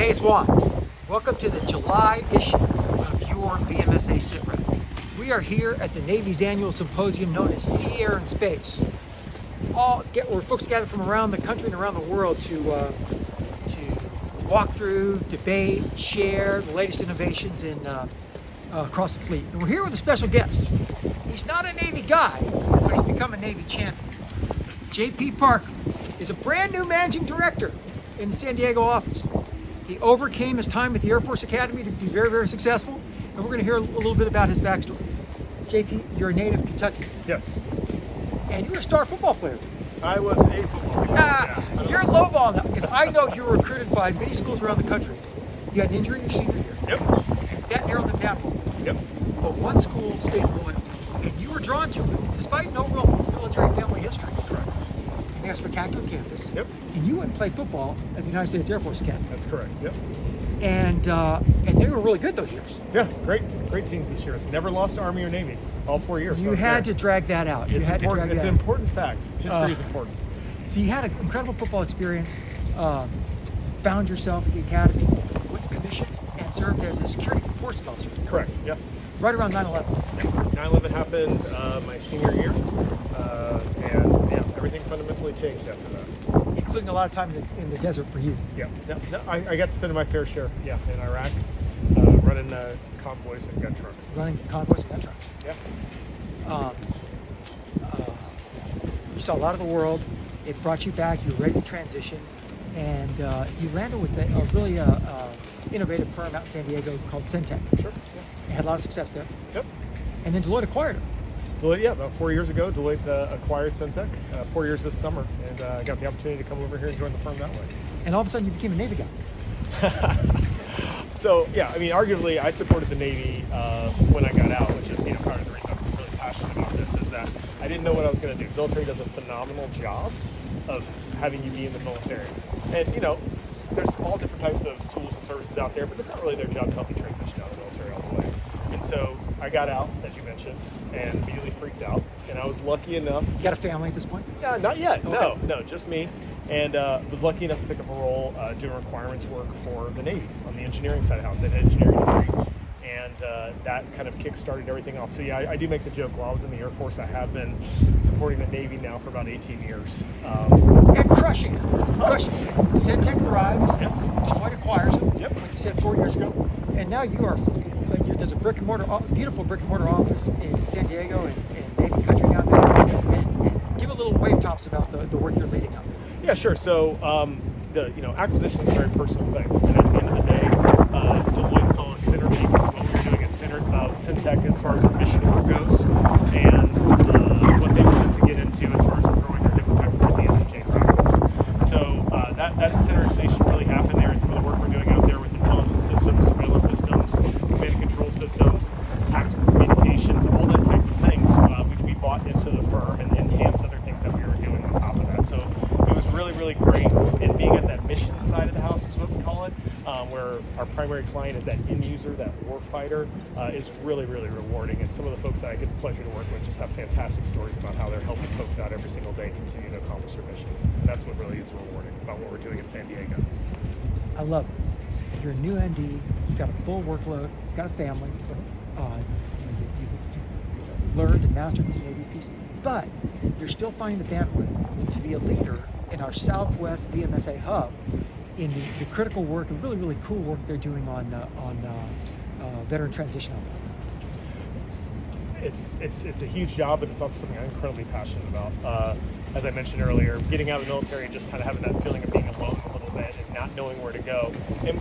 Hey, it's Juan. Welcome to the July issue of your VMSA SITREP. We are here at the Navy's annual symposium known as Sea, Air, and Space. Where folks gather from around the country and around the world to walk through, debate, share the latest innovations across the fleet. And we're here with a special guest. He's not a Navy guy, but he's become a Navy champion. J.P. Parker is a brand new managing director in the San Diego office. He overcame his time at the Air Force Academy to be very, very successful, and we're going to hear a little bit about his backstory. JP, you're a native Kentucky. Yes. And you were a star football player. I was a football player. You're lowball now, because I know you were recruited by many schools around the country. You had an injury your senior year. Yep. That narrowed them down a little. Yep. But one school stayed loyal, and you were drawn to it, despite no real military family history. Correct. And they had a spectacular campus. Yep. And you went and played football at the United States Air Force Academy. That's correct. Yep. And they were really good those years. Yeah, great teams this year. It's never lost to Army or Navy, all 4 years. You had to drag that out. It's important. It's an important fact. History is important. So you had an incredible football experience, found yourself at the academy, went to commission, and served as a security forces officer. Correct. Yep. Right around 9/11. 9/11 happened my senior year, and yeah, everything fundamentally changed after that. Including a lot of time in the desert for you. Yeah. No, I got to spend my fair share. Yeah, in Iraq, running convoys and gun trucks. Running convoys and gun trucks. Yeah. You saw a lot of the world. It brought you back. You were ready to transition, and you landed with a really innovative firm out in San Diego called Syntec. Sure. Yeah. You had a lot of success there. Yep. And then Deloitte acquired it. Deloitte, yeah, about 4 years ago, Deloitte acquired Syntec, 4 years this summer, and I got the opportunity to come over here and join the firm that way. And all of a sudden you became a Navy guy. So, yeah, I mean, arguably, I supported the Navy when I got out, which is, part of the reason I'm really passionate about this, is that I didn't know what I was going to do. The military does a phenomenal job of having you be in the military. And, there's all different types of tools and services out there, but it's not really their job to help you transition out of the military all the way. And so I got out, as you mentioned, and immediately freaked out. And I was lucky enough. You got a family at this point? Yeah, not yet. Okay. No, just me. And was lucky enough to pick up a role doing requirements work for the Navy on the engineering side of the house, an engineering degree. And that kind of kick-started everything off. So yeah, I do make the joke, while I was in the Air Force, I have been supporting the Navy now for about 18 years. And crushing it. Crushing it. Syntec thrives. Yes. Deloitte acquires it. Yep. Like you said 4 years ago. And now there's a beautiful brick and mortar office in San Diego and Navy country down there. And give a little wave tops about the work you're leading out there. Yeah, sure. So acquisition is very personal things. And at the end of the day, Deloitte saw a synergy between what we were doing at Syntec as far as our mission work goes, and what they wanted to get into as far as growing their different type of DSCJ practice. So that synergization really happened there, and some of the work we're doing out there with intelligence systems, surveillance systems, command and control systems, tactical communications, all that type of things, which we bought into the firm and enhanced other things that we were doing on top of that. So it was really, really great. And being at that mission side of the house is what we call it, where our primary client is that end user, that war fighter, is really, really rewarding. And some of the folks that I get the pleasure to work with just have fantastic stories about how they're helping folks out every single day and continue to accomplish their missions. And that's what really is rewarding about what we're doing in San Diego. I love it. You're a new MD. You've got a full workload. You've got a family. You've learned and mastered this Navy piece. But you're still finding the bandwidth to be a leader in our Southwest VMSA hub in the critical work and really, really cool work they're doing on veteran transition. It's a huge job, but it's also something I'm incredibly passionate about. As I mentioned earlier, getting out of the military and just kind of having that feeling of being alone a little bit and not knowing where to go. And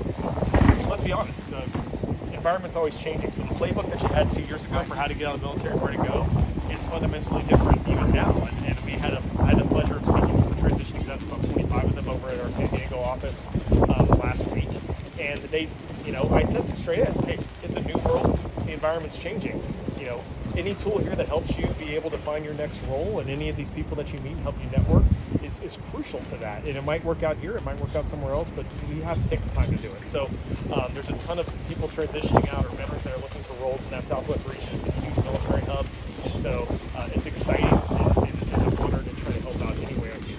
let's be honest, the environment's always changing. So the playbook that you had 2 years ago for how to get out of the military and where to go is fundamentally different even now. And we had the pleasure of speaking with some transitioning vets, about 25 of them, over at our San Diego office last week. And they, I said straight in, hey, it's a new world. The environment's changing. Any tool here that helps you be able to find your next role, and any of these people that you meet and help you network is crucial to that. And it might work out here, it might work out somewhere else, but we have to take the time to do it. So there's a ton of people transitioning out, or veterans that are looking for roles in that Southwest region. It's a huge military hub, and so it's exciting, and I'm honored to try to help out any way I can.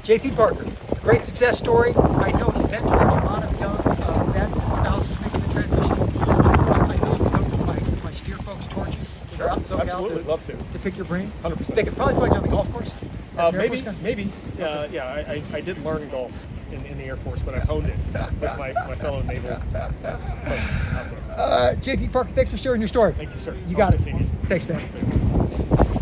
J.P. Parker, great success story. I know he's mentored a lot of young out Absolutely, love to. to pick your brain? 100%. They could probably put you on the golf course. As an Air Force guy? Maybe. Yeah, I did learn golf in the Air Force, but I honed it with my fellow naval folks out there. JP Parker, thanks for sharing your story. Thank you, sir. You got it. Always good seeing you. Thanks, man.